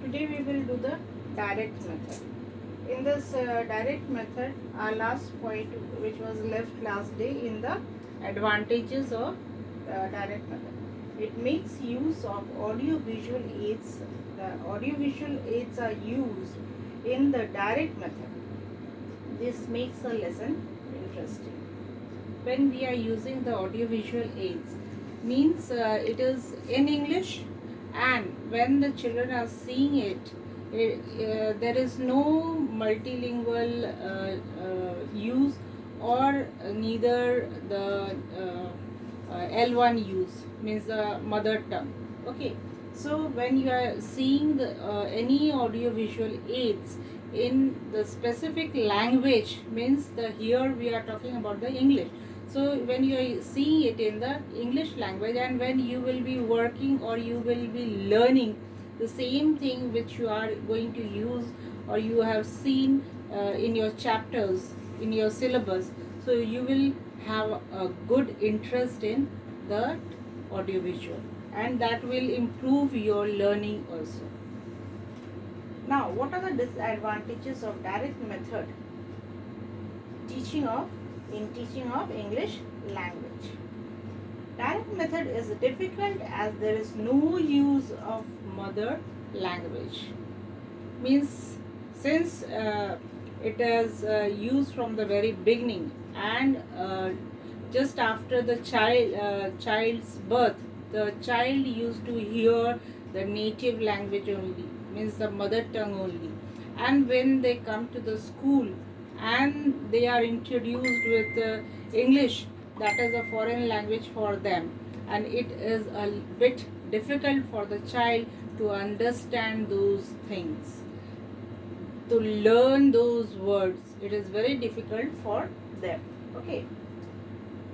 Today we will do the direct method. In this direct method, our last point which was left last day in the advantages of direct method. It makes use of audio-visual aids. The audio-visual aids are used in the direct method. This makes a lesson interesting. When we are using the audio-visual aids, means it is in English, and when the children are seeing it, there is no multilingual use, or neither the L1 use, means the mother tongue. Okay, so when you are seeing any audio visual aids in the specific language, means the here we are talking about the English. So when you are seeing it in the English language, and when you will be working or you will be learning the same thing which you are going to use or you have seen in your chapters, in your syllabus, so you will have a good interest in the audiovisual, and that will improve your learning also. Now, what are the disadvantages of direct method teaching of English language? Direct method is difficult as there is no use of mother language. Means since it is used from the very beginning, and just after the child's birth, the child used to hear the native language only, means the mother tongue only, and when they come to the school and they are introduced with English, that is a foreign language for them, and it is a bit difficult for the child to understand those things, to learn those words. It is very difficult for them. Okay,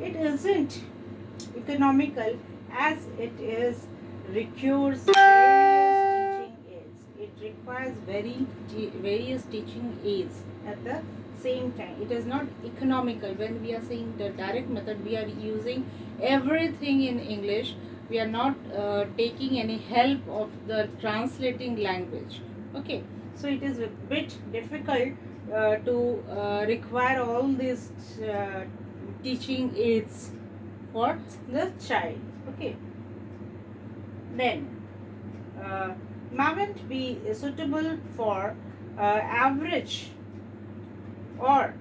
it isn't economical as it is requires various teaching aids. It requires various teaching aids at the same time. It is not economical. When we are saying the direct method, we are using everything in English. We are not taking any help of the translating language. Okay, so it is a bit difficult to require all these teaching aids for the child. Okay, then mayn't be suitable for average or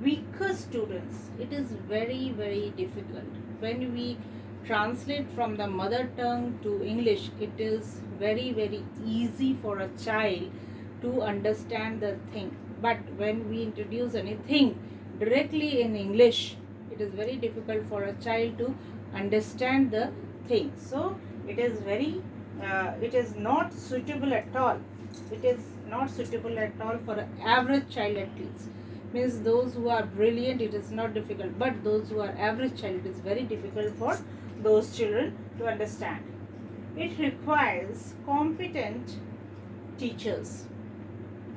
weaker students. It is very difficult. When we translate from the mother tongue to English, it is very easy for a child to understand the thing, but when we introduce anything directly in English, it is very difficult for a child to understand the thing. So it is not suitable at all. It is not suitable at all for an average child at least. Means those who are brilliant, it is not difficult, but those who are average child, it is very difficult for those children to understand. It requires competent teachers.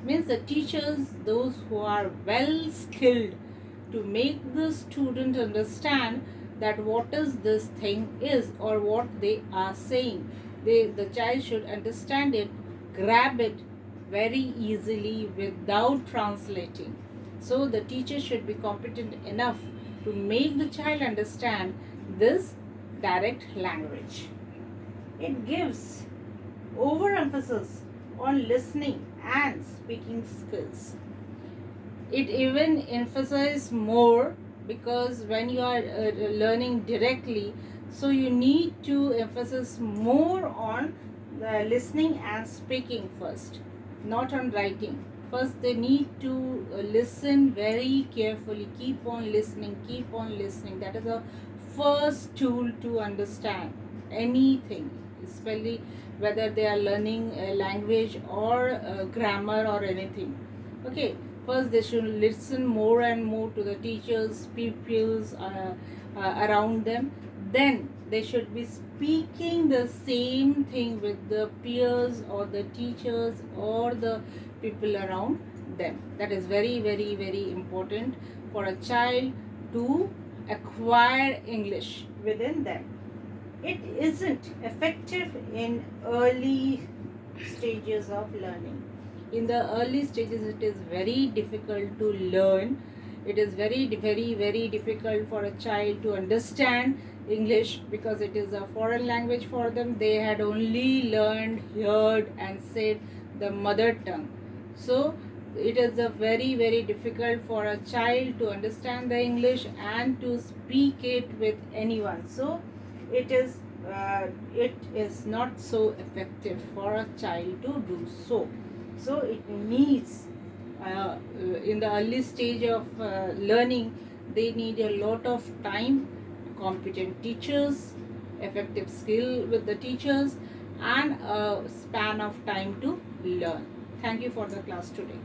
Means the teachers, those who are well skilled to make the student understand that what is this thing is, or what they are saying. The child should understand it, grab it very easily without translating. So the teacher should be competent enough to make the child understand this direct language. It gives overemphasis on listening and speaking skills. It even emphasizes more, because when you are learning directly, so you need to emphasize more on the listening and speaking first, not on writing. First they need to listen very carefully, keep on listening. That is the first tool to understand anything, especially whether they are learning a language or grammar or anything. Okay, first they should listen more and more to the teachers, pupils around them. Then they should be speaking the same thing with the peers or the teachers or the people around them. That is very important for a child to acquire English within them. It isn't effective in early stages of learning. In the early stages, it is very difficult to learn. It is very difficult for a child to understand English because it is a foreign language for them. They had only learned, heard, and said the mother tongue. So it is a very difficult for a child to understand the English and to speak it with anyone. So it is not so effective for a child to do so. So it needs in the early stage of learning, they need a lot of time, competent teachers, effective skill with the teachers, and a span of time to learn. Thank you for the class today.